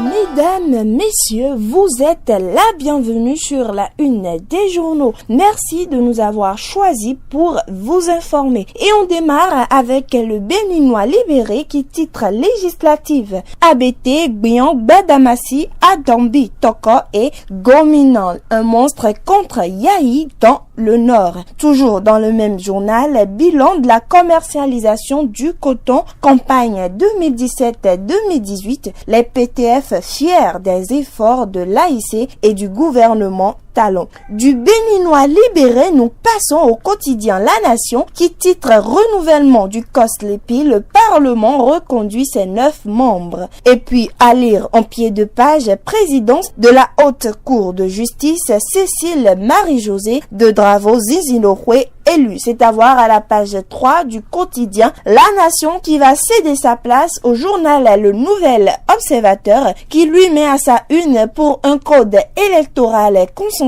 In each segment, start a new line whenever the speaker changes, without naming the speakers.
Mesdames, messieurs, vous êtes la bienvenue sur la une des journaux. Merci de nous avoir choisis pour vous informer. Et on démarre avec le Béninois libéré qui titre législative. ABT, Gbian, Badamassi, Adambi, Toko et Gominal. Un monstre contre Yahi dans le Nord. Toujours dans le même journal, bilan de la commercialisation du coton, campagne 2017-2018, les PTF fiers des efforts de l'AIC et du gouvernement Talon. Du Béninois libéré, nous passons au quotidien La Nation qui titre renouvellement du COSLEPI, le Parlement reconduit ses 9 membres. Et puis à lire en pied de page, présidence de la Haute Cour de justice, Cécile Marie-Josée de Dravo-Zizilohwe élu. C'est à voir à la page 3 du quotidien La Nation qui va céder sa place au journal Le Nouvel Observateur qui lui met à sa une pour un code électoral consensuel.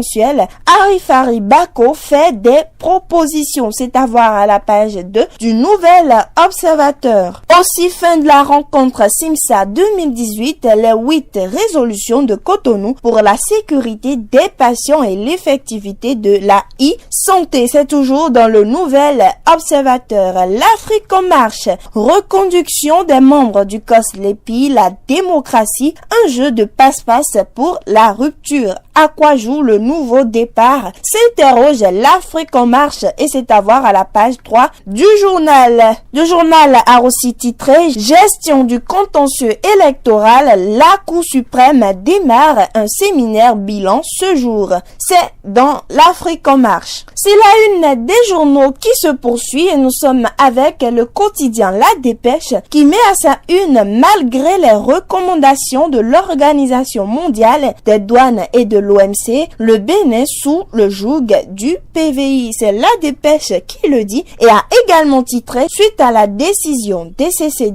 Arifari Bako fait des propositions. C'est à voir à la page 2 du Nouvel Observateur. Aussi fin de la rencontre Simsa 2018, les 8 résolutions de Cotonou pour la sécurité des patients et l'effectivité de la e-santé. C'est toujours dans le Nouvel Observateur. L'Afrique en marche, reconduction des membres du COSLEPI, la démocratie, un jeu de passe-passe pour la rupture. À quoi joue le nouveau départ? S'interroge l'Afrique en marche et c'est à voir à la page 3 du journal. Le journal a aussi titré gestion du contentieux électoral, la Cour suprême démarre un séminaire bilan ce jour. C'est dans l'Afrique en marche. C'est la une des journaux qui se poursuit et nous sommes avec le quotidien La Dépêche qui met à sa une malgré les recommandations de l'Organisation mondiale des douanes et de l'OMC, le Bénin sous le joug du PVI. C'est La Dépêche qui le dit et a également titré suite à la décision DCC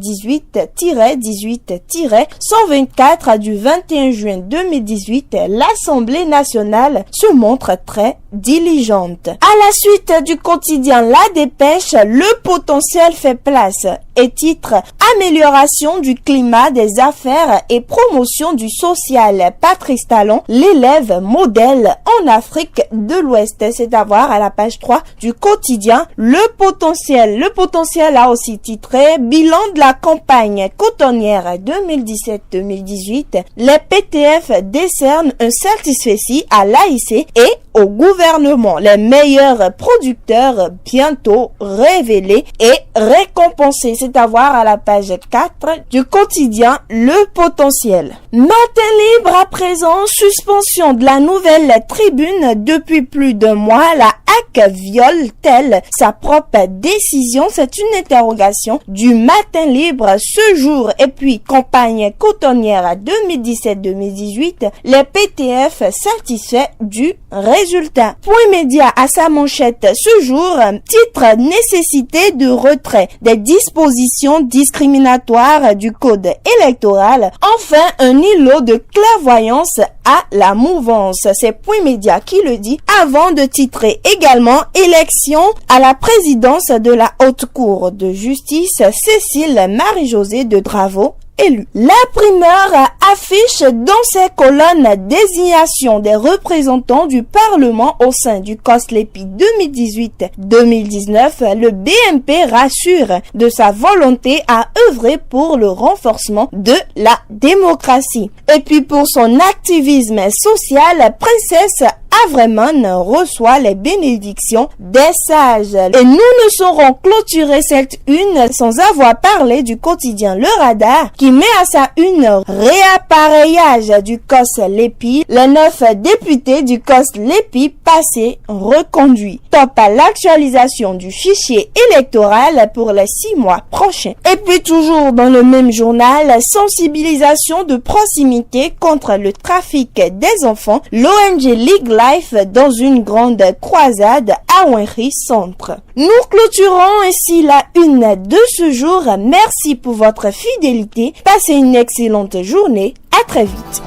18-18-124 du 21 juin 2018, l'Assemblée nationale se montre très diligente. À la suite du quotidien La Dépêche, le potentiel fait place et titre amélioration du climat des affaires et promotion du social. Patrice Talon, l'élève modèle en Afrique de l'Ouest. C'est à voir à la page 3 du quotidien Le Potentiel. Le Potentiel a aussi titré bilan de la campagne cotonnière 2017-2018. Les PTF décernent un satisfecit à l'AIC et au gouvernement. Les meilleurs producteurs bientôt révélés et récompensés. C'est à voir à la page 4 du quotidien Le Potentiel. Matin libre à présent, suspension de la Nouvelle Tribune depuis plus d'un mois. La HAC viole-t-elle sa propre décision? C'est une interrogation du Matin libre ce jour. Et puis, campagne cotonnière 2017-2018, les PTF satisfaits du résultat. Point média à sa manchette ce jour, titre nécessité de retrait des dispositions discriminatoires du code électoral. Enfin, un îlot de clairvoyance à la mouvance. C'est Point média qui le dit avant de titrer également élection à la présidence de la Haute Cour de justice, Cécile Marie-Josée de Dravo élu. L'imprimeur affiche dans ses colonnes désignation des représentants du Parlement au sein du COSLEPI 2018-2019. Le BMP rassure de sa volonté à œuvrer pour le renforcement de la démocratie. Et puis pour son activisme social, Princesse Avreman reçoit les bénédictions des sages. Et nous ne saurons clôturer cette une sans avoir parlé du quotidien Le Radar qui met à sa une réappareillage du COSLEPI, les 9 députés du COSLEPI passés reconduits. Top à l'actualisation du fichier électoral pour les 6 mois prochains. Et puis toujours dans le même journal, sensibilisation de proximité contre le trafic des enfants, l'ONG League Life dans une grande croisade à Wenry Centre. Nous clôturons ainsi la une de ce jour. Merci pour votre fidélité. Passez une excellente journée. À très vite.